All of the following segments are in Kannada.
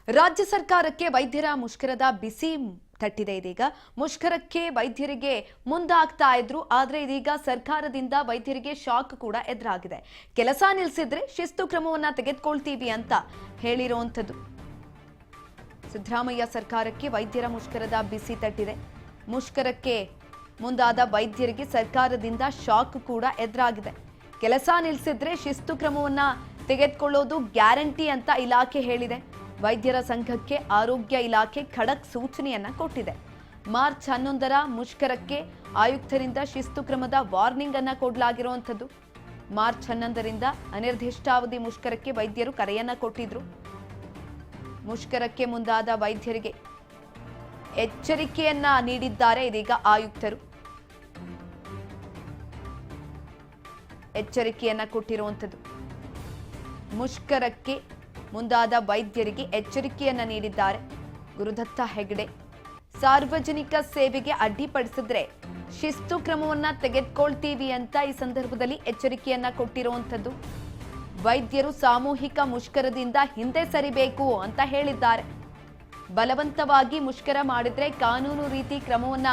ರಾಜ್ಯ ಸರ್ಕಾರಕ್ಕೆ ವೈದ್ಯರ ಮುಷ್ಕರದ ಬಿಸಿ ತಟ್ಟಿದೆ. ಇದೀಗ ಮುಷ್ಕರಕ್ಕೆ ವೈದ್ಯರಿಗೆ ಮುಂದಾಗ್ತಾ ಇದ್ರು, ಆದ್ರೆ ಇದೀಗ ಸರ್ಕಾರದಿಂದ ವೈದ್ಯರಿಗೆ ಶಾಕ್ ಕೂಡ ಎದುರಾಗಿದೆ. ಕೆಲಸ ನಿಲ್ಲಿಸಿದ್ರೆ ಶಿಸ್ತು ಕ್ರಮವನ್ನ ತೆಗೆದುಕೊಳ್ತೀವಿ ಅಂತ ಹೇಳಿರುವಂತದ್ದು. ಸಿದ್ದರಾಮಯ್ಯ ಸರ್ಕಾರಕ್ಕೆ ವೈದ್ಯರ ಮುಷ್ಕರದ ಬಿಸಿ ತಟ್ಟಿದೆ. ಮುಷ್ಕರಕ್ಕೆ ಮುಂದಾದ ವೈದ್ಯರಿಗೆ ಸರ್ಕಾರದಿಂದ ಶಾಕ್ ಕೂಡ ಎದುರಾಗಿದೆ. ಕೆಲಸ ನಿಲ್ಲಿಸಿದ್ರೆ ಶಿಸ್ತು ಕ್ರಮವನ್ನ ತೆಗೆದುಕೊಳ್ಳೋದು ಗ್ಯಾರಂಟಿ ಅಂತ ಇಲಾಖೆ ಹೇಳಿದೆ. ವೈದ್ಯರ ಸಂಘಕ್ಕೆ ಆರೋಗ್ಯ ಇಲಾಖೆ ಖಡಕ್ ಸೂಚನೆಯನ್ನ ಕೊಟ್ಟಿದೆ. ಮಾರ್ಚ್ 11ರ ಮುಷ್ಕರಕ್ಕೆ ಆಯುಕ್ತರಿಂದ ಶಿಸ್ತು ಕ್ರಮದ ವಾರ್ನಿಂಗ್ ಅನ್ನ ಕೊಡಲಾಗಿರುವಂತದ್ದು. ಮಾರ್ಚ್ 11ರಿಂದ ಅನಿರ್ದಿಷ್ಟಾವಧಿ ಮುಷ್ಕರಕ್ಕೆ ವೈದ್ಯರು ಕರೆಯನ್ನ ಕೊಟ್ಟಿದ್ರು. ಮುಷ್ಕರಕ್ಕೆ ಮುಂದಾದ ವೈದ್ಯರಿಗೆ ಎಚ್ಚರಿಕೆಯನ್ನ ನೀಡಿದ್ದಾರೆ ಇದೀಗ ಆಯುಕ್ತರು. ಎಚ್ಚರಿಕೆಯನ್ನ ಕೊಟ್ಟಿರುವಂತದ್ದು. ಮುಷ್ಕರಕ್ಕೆ ಮುಂದಾದ ವೈದ್ಯರಿಗೆ ಎಚ್ಚರಿಕೆಯನ್ನ ನೀಡಿದ್ದಾರೆ ಗುರುದತ್ತ ಹೆಗಡೆ. ಸಾರ್ವಜನಿಕ ಸೇವೆಗೆ ಅಡ್ಡಿಪಡಿಸಿದ್ರೆ ಶಿಸ್ತು ಕ್ರಮವನ್ನ ತೆಗೆದುಕೊಳ್ತೀವಿ ಅಂತ ಈ ಸಂದರ್ಭದಲ್ಲಿ ಎಚ್ಚರಿಕೆಯನ್ನ ಕೊಟ್ಟಿರುವಂತದ್ದು. ವೈದ್ಯರು ಸಾಮೂಹಿಕ ಮುಷ್ಕರದಿಂದ ಹಿಂದೆ ಸರಿಬೇಕು ಅಂತ ಹೇಳಿದ್ದಾರೆ. ಬಲವಂತವಾಗಿ ಮುಷ್ಕರ ಮಾಡಿದ್ರೆ ಕಾನೂನು ರೀತಿ ಕ್ರಮವನ್ನ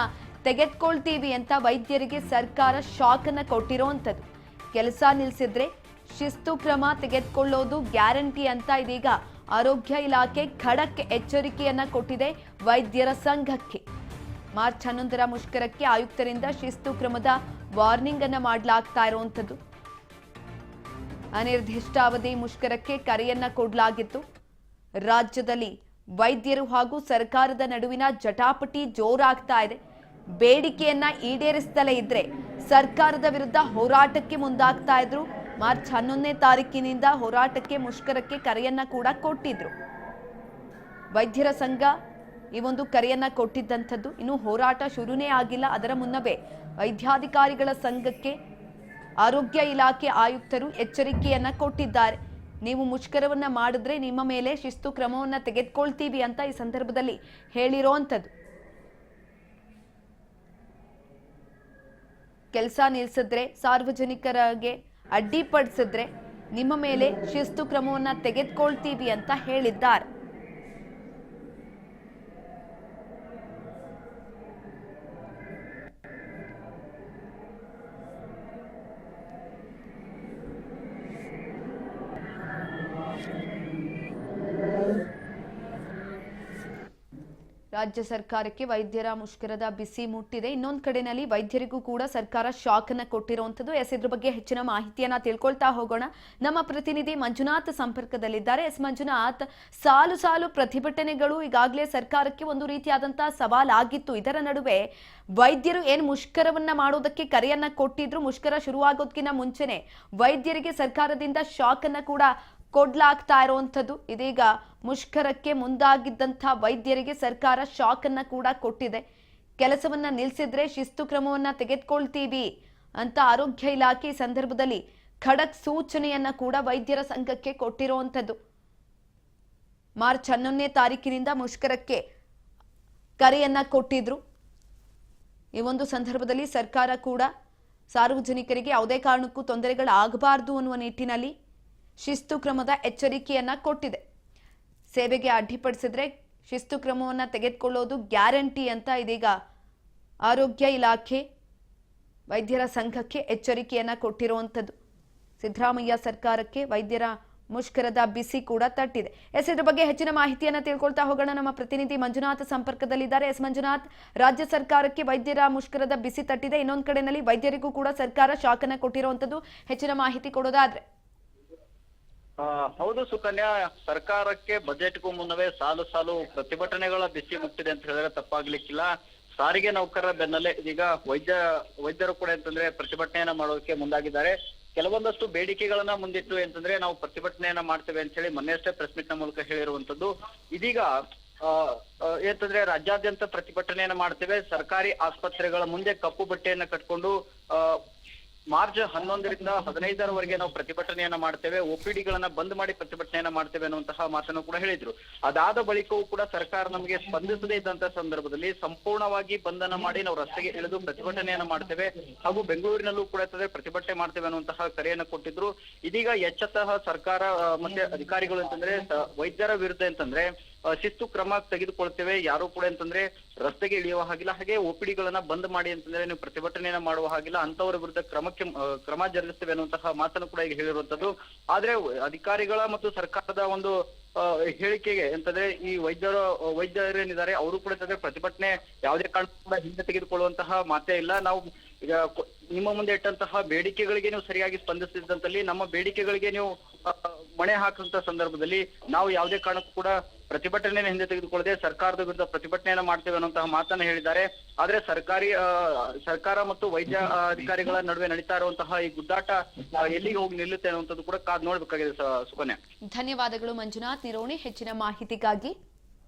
ತೆಗೆದುಕೊಳ್ತೀವಿ ಅಂತ ವೈದ್ಯರಿಗೆ ಸರ್ಕಾರ ಶಾಕ್ ಅನ್ನ ಕೊಟ್ಟಿರುವಂತದ್ದು. ಕೆಲಸ ನಿಲ್ಲಿಸಿದ್ರೆ ಶಿಸ್ತು ಕ್ರಮ ತೆಗೆದುಕೊಳ್ಳೋದು ಗ್ಯಾರಂಟಿ ಅಂತ ಇದೀಗ ಆರೋಗ್ಯ ಇಲಾಖೆ ಖಡಕ್ ಎಚ್ಚರಿಕೆಯನ್ನ ಕೊಟ್ಟಿದೆ ವೈದ್ಯರ ಸಂಘಕ್ಕೆ. ಮಾರ್ಚ್ 11ರ ಮುಷ್ಕರಕ್ಕೆ ಆಯುಕ್ತರಿಂದ ಶಿಸ್ತು ಕ್ರಮದ ವಾರ್ನಿಂಗ್ ಅನ್ನ ಮಾಡಲಾಗ್ತಾ ಇರುವಂತದ್ದು. ಅನಿರ್ದಿಷ್ಟಾವಧಿ ಮುಷ್ಕರಕ್ಕೆ ಕರೆಯನ್ನ ಕೊಡಲಾಗಿತ್ತು. ರಾಜ್ಯದಲ್ಲಿ ವೈದ್ಯರು ಹಾಗೂ ಸರ್ಕಾರದ ನಡುವಿನ ಜಟಾಪಟಿ ಜೋರಾಗ್ತಾ ಇದೆ. ಬೇಡಿಕೆಯನ್ನ ಈಡೇರಿಸದಲೇ ಇದ್ರೆ ಸರ್ಕಾರದ ವಿರುದ್ಧ ಹೋರಾಟಕ್ಕೆ ಮುಂದಾಗ್ತಾ ಇದ್ರು. ಮಾರ್ಚ್ 11ನೇ ತಾರೀಕಿನಿಂದ ಹೋರಾಟಕ್ಕೆ ಮುಷ್ಕರಕ್ಕೆ ಕರೆಯನ್ನ ಕೂಡ ಕೊಟ್ಟಿದ್ರು. ವೈದ್ಯರ ಸಂಘ ಈ ಒಂದು ಕರೆಯನ್ನ ಕೊಟ್ಟಿದ್ದಂಥದ್ದು. ಇನ್ನು ಹೋರಾಟ ಶುರುನೇ ಆಗಿಲ್ಲ. ಅದರ ಮುನ್ನವೇ ವೈದ್ಯಾಧಿಕಾರಿಗಳ ಸಂಘಕ್ಕೆ ಆರೋಗ್ಯ ಇಲಾಖೆ ಆಯುಕ್ತರು ಎಚ್ಚರಿಕೆಯನ್ನ ಕೊಟ್ಟಿದ್ದಾರೆ. ನೀವು ಮುಷ್ಕರವನ್ನ ಮಾಡಿದ್ರೆ ನಿಮ್ಮ ಮೇಲೆ ಶಿಸ್ತು ಕ್ರಮವನ್ನ ತೆಗೆದುಕೊಳ್ತೀವಿ ಅಂತ ಈ ಸಂದರ್ಭದಲ್ಲಿ ಹೇಳಿರೋಂಥದ್ದು. ಕೆಲಸ ನಿಲ್ಲಿಸಿದ್ರೆ, ಸಾರ್ವಜನಿಕರಿಗೆ ಅಡ್ಡಿಪಡಿಸಿದ್ರೆ ನಿಮ್ಮ ಮೇಲೆ ಶಿಸ್ತು ಕ್ರಮವನ್ನ ತೆಗೆದುಕೊಳ್ತೀವಿ ಅಂತ ಹೇಳಿದ್ದಾರೆ. ರಾಜ್ಯ ಸರ್ಕಾರಕ್ಕೆ ವೈದ್ಯರ ಮುಷ್ಕರದ ಬಿಸಿ ಮುಟ್ಟಿದೆ. ಇನ್ನೊಂದು ಕಡೆನಲ್ಲಿ ವೈದ್ಯರಿಗೂ ಕೂಡ ಸರ್ಕಾರ ಶಾಕ್ ಅನ್ನ ಕೊಟ್ಟಿರುವಂತದ್ದು. ಇದ್ರ ಬಗ್ಗೆ ಹೆಚ್ಚಿನ ಮಾಹಿತಿಯನ್ನ ತಿಳ್ಕೊಳ್ತಾ ಹೋಗೋಣ. ನಮ್ಮ ಪ್ರತಿನಿಧಿ ಮಂಜುನಾಥ್ ಸಂಪರ್ಕದಲ್ಲಿದ್ದಾರೆ. ಮಂಜುನಾಥ್, ಸಾಲು ಸಾಲು ಪ್ರತಿಭಟನೆಗಳು ಈಗಾಗಲೇ ಸರ್ಕಾರಕ್ಕೆ ಒಂದು ರೀತಿಯಾದಂತಹ ಸವಾಲಾಗಿತ್ತು. ಇದರ ನಡುವೆ ವೈದ್ಯರು ಏನ್ ಮುಷ್ಕರವನ್ನ ಮಾಡೋದಕ್ಕೆ ಕರೆಯನ್ನ ಕೊಟ್ಟಿದ್ರು, ಮುಷ್ಕರ ಶುರುವಾಗೋದಕ್ಕಿಂತ ಮುಂಚೆನೆ ವೈದ್ಯರಿಗೆ ಸರ್ಕಾರದಿಂದ ಶಾಕ್ ಅನ್ನ ಕೂಡ ಕೊಡ್ಲಾಗ್ತಾ ಇರುವಂತದ್ದು. ಇದೀಗ ಮುಷ್ಕರಕ್ಕೆ ಮುಂದಾಗಿದ್ದಂಥ ವೈದ್ಯರಿಗೆ ಸರ್ಕಾರ ಶಾಕ್ ಅನ್ನ ಕೂಡ ಕೊಟ್ಟಿದೆ. ಕೆಲಸವನ್ನ ನಿಲ್ಲಿಸಿದ್ರೆ ಶಿಸ್ತು ಕ್ರಮವನ್ನ ತೆಗೆದುಕೊಳ್ತೀವಿ ಅಂತ ಆರೋಗ್ಯ ಇಲಾಖೆ ಈ ಸಂದರ್ಭದಲ್ಲಿ ಖಡಕ್ ಸೂಚನೆಯನ್ನ ಕೂಡ ವೈದ್ಯರ ಸಂಘಕ್ಕೆ ಕೊಟ್ಟಿರುವಂತದ್ದು. ಮಾರ್ಚ್ 11ನೇ ತಾರೀಕಿನಿಂದ ಮುಷ್ಕರಕ್ಕೆ ಕರೆಯನ್ನ ಕೊಟ್ಟಿದ್ರು. ಈ ಒಂದು ಸಂದರ್ಭದಲ್ಲಿ ಸರ್ಕಾರ ಕೂಡ ಸಾರ್ವಜನಿಕರಿಗೆ ಯಾವುದೇ ಕಾರಣಕ್ಕೂ ತೊಂದರೆಗಳಾಗಬಾರದು ಅನ್ನುವ ನಿಟ್ಟಿನಲ್ಲಿ ಶಿಸ್ತು ಕ್ರಮದ ಎಚ್ಚರಿಕೆಯನ್ನ ಕೊಟ್ಟಿದೆ. ಸೇವೆಗೆ ಅಡ್ಡಿಪಡಿಸಿದ್ರೆ ಶಿಸ್ತು ಕ್ರಮವನ್ನ ತೆಗೆದುಕೊಳ್ಳೋದು ಗ್ಯಾರಂಟಿ ಅಂತ ಇದೀಗ ಆರೋಗ್ಯ ಇಲಾಖೆ ವೈದ್ಯರ ಸಂಘಕ್ಕೆ ಎಚ್ಚರಿಕೆಯನ್ನ ಕೊಟ್ಟಿರುವಂತದ್ದು. ಸಿದ್ದರಾಮಯ್ಯ ಸರ್ಕಾರಕ್ಕೆ ವೈದ್ಯರ ಮುಷ್ಕರದ ಬಿಸಿ ಕೂಡ ತಟ್ಟಿದೆ. ಇದ್ರ ಬಗ್ಗೆ ಹೆಚ್ಚಿನ ಮಾಹಿತಿಯನ್ನ ತಿಳ್ಕೊಳ್ತಾ ಹೋಗೋಣ. ನಮ್ಮ ಪ್ರತಿನಿಧಿ ಮಂಜುನಾಥ್ ಸಂಪರ್ಕದಲ್ಲಿದ್ದಾರೆ. ಮಂಜುನಾಥ್, ರಾಜ್ಯ ಸರ್ಕಾರಕ್ಕೆ ವೈದ್ಯರ ಮುಷ್ಕರದ ಬಿಸಿ ತಟ್ಟಿದೆ. ಇನ್ನೊಂದು ಕಡೆನಲ್ಲಿ ವೈದ್ಯರಿಗೂ ಕೂಡ ಸರ್ಕಾರ ಶಾಕ್ ಅನ್ನ ಕೊಟ್ಟಿರುವಂತದ್ದು. ಹೆಚ್ಚಿನ ಮಾಹಿತಿ ಕೊಡೋದಾದ್ರೆ? ಹೌದು ಸುಕನ್ಯಾ, ಸರ್ಕಾರಕ್ಕೆ ಬಜೆಟ್ಗೂ ಮುನ್ನವೇ ಸಾಲು ಸಾಲು ಪ್ರತಿಭಟನೆಗಳ ಬಿಸಿ ಮುಟ್ಟಿದೆ ಅಂತ ಹೇಳಿದ್ರೆ ತಪ್ಪಾಗ್ಲಿಕ್ಕಿಲ್ಲ. ಸಾರಿಗೆ ನೌಕರರ ಬೆನ್ನಲ್ಲೇ ಇದೀಗ ವೈದ್ಯರು ಕೂಡ ಅಂತಂದ್ರೆ ಪ್ರತಿಭಟನೆಯನ್ನ ಮಾಡೋದಕ್ಕೆ ಮುಂದಾಗಿದ್ದಾರೆ. ಕೆಲವೊಂದಷ್ಟು ಬೇಡಿಕೆಗಳನ್ನ ಮುಂದಿಟ್ಟು ಅಂತಂದ್ರೆ ನಾವು ಪ್ರತಿಭಟನೆಯನ್ನ ಮಾಡ್ತೇವೆ ಅಂತ ಹೇಳಿ ಮೊನ್ನೆಯಷ್ಟೇ ಪ್ರೆಸ್ ಮೀಟ್ ನ ಮೂಲಕ ಹೇಳಿರುವಂತದ್ದು. ಇದೀಗ ಏನಂತಂದ್ರೆ ರಾಜ್ಯಾದ್ಯಂತ ಪ್ರತಿಭಟನೆಯನ್ನ ಮಾಡ್ತೇವೆ. ಸರ್ಕಾರಿ ಆಸ್ಪತ್ರೆಗಳ ಮುಂದೆ ಕಪ್ಪು ಬಟ್ಟೆಯನ್ನ ಕಟ್ಕೊಂಡು ಮಾರ್ಚ್ 11ರಿಂದ 15ರವರೆಗೆ ನಾವು ಪ್ರತಿಭಟನೆಯನ್ನ ಮಾಡ್ತೇವೆ, OPDಗಳನ್ನ ಬಂದ್ ಮಾಡಿ ಪ್ರತಿಭಟನೆಯನ್ನ ಮಾಡ್ತೇವೆ ಅನ್ನುವಂತಹ ಮಾತನ್ನು ಕೂಡ ಹೇಳಿದ್ರು. ಅದಾದ ಬಳಿಕವೂ ಕೂಡ ಸರ್ಕಾರ ನಮಗೆ ಸ್ಪಂದಿಸದೇ ಇದ್ದಂತ ಸಂದರ್ಭದಲ್ಲಿ ಸಂಪೂರ್ಣವಾಗಿ ಬಂಧನ ಮಾಡಿ ನಾವು ರಸ್ತೆಗೆ ಇಳಿದು ಪ್ರತಿಭಟನೆಯನ್ನ ಮಾಡ್ತೇವೆ ಹಾಗೂ ಬೆಂಗಳೂರಿನಲ್ಲೂ ಕೂಡ ಪ್ರತಿಭಟನೆ ಮಾಡ್ತೇವೆ ಅನ್ನುವಂತಹ ಕರೆಯನ್ನ ಕೊಟ್ಟಿದ್ರು. ಇದೀಗ ಎಚ್ಚೆತ್ತ ಸರ್ಕಾರ ಮತ್ತೆ ಅಧಿಕಾರಿಗಳು ಅಂತಂದ್ರೆ ವೈದ್ಯರ ವಿರುದ್ಧ ಅಂತಂದ್ರೆ ಶಿಸ್ತು ಕ್ರಮ ತೆಗೆದುಕೊಳ್ತೇವೆ. ಯಾರು ಕೂಡ ಅಂತಂದ್ರೆ ರಸ್ತೆಗೆ ಇಳಿಯುವ ಹಾಗಿಲ್ಲ, ಹಾಗೆ OPD ಬಂದ್ ಮಾಡಿ ಅಂತಂದ್ರೆ ನೀವು ಪ್ರತಿಭಟನೆಯನ್ನ ಮಾಡುವ ಹಾಗಿಲ್ಲ, ಅಂತವರ ವಿರುದ್ಧ ಕ್ರಮ ಜರುಗಿಸ್ತೇವೆ ಅನ್ನುವಂತಹ ಮಾತನ್ನು ಕೂಡ ಈಗ ಹೇಳಿರುವಂತದ್ದು. ಆದ್ರೆ ಅಧಿಕಾರಿಗಳ ಮತ್ತು ಸರ್ಕಾರದ ಒಂದು ಹೇಳಿಕೆಗೆ ಅಂತಂದ್ರೆ ಈ ವೈದ್ಯರೇನಿದ್ದಾರೆ ಅವರು ಕೂಡ ಅಂತಂದ್ರೆ ಪ್ರತಿಭಟನೆ ಯಾವುದೇ ಕಾರಣಕ್ಕೂ ಕೂಡ ಹಿಂದೆ ತೆಗೆದುಕೊಳ್ಳುವಂತಹ ಮಾತೇ ಇಲ್ಲ. ನಾವು ಈಗ ನಿಮ್ಮ ಮುಂದೆ ಇಟ್ಟಂತಹ ಬೇಡಿಕೆಗಳಿಗೆ ನೀವು ಸರಿಯಾಗಿ ಸ್ಪಂದಿಸಿದಂತಲ್ಲಿ ನಮ್ಮ ಬೇಡಿಕೆಗಳಿಗೆ ನೀವು ಮಣೆ ಹಾಕುವಂತ ಸಂದರ್ಭದಲ್ಲಿ ನಾವು ಯಾವುದೇ ಕಾರಣಕ್ಕೂ ಕೂಡ ಪ್ರತಿಭಟನೆಯನ್ನು ಹಿಂದೆ ತೆಗೆದುಕೊಳ್ಳದೆ ಸರ್ಕಾರದ ವಿರುದ್ಧ ಪ್ರತಿಭಟನೆಯನ್ನ ಮಾಡ್ತೇವೆ ಅನ್ನುವಂತಹ ಮಾತನ್ನ ಹೇಳಿದ್ದಾರೆ. ಆದ್ರೆ ಸರ್ಕಾರ ಮತ್ತು ವೈದ್ಯ ಅಧಿಕಾರಿಗಳ ನಡುವೆ ನಡೀತಾ ಇರುವಂತಹ ಈ ಗುದ್ದಾಟ ಎಲ್ಲಿಗೆ ಹೋಗಿ ನಿಲ್ಲುತ್ತೆ ಅನ್ನುವಂಥದ್ದು ಕೂಡ ಕಾದ್ ನೋಡ್ಬೇಕಾಗಿದೆ ಸುಕನ್ಯಾ. ಧನ್ಯವಾದಗಳು ಮಂಜುನಾಥ್ ನಿರೋಣಿ ಹೆಚ್ಚಿನ ಮಾಹಿತಿಗಾಗಿ.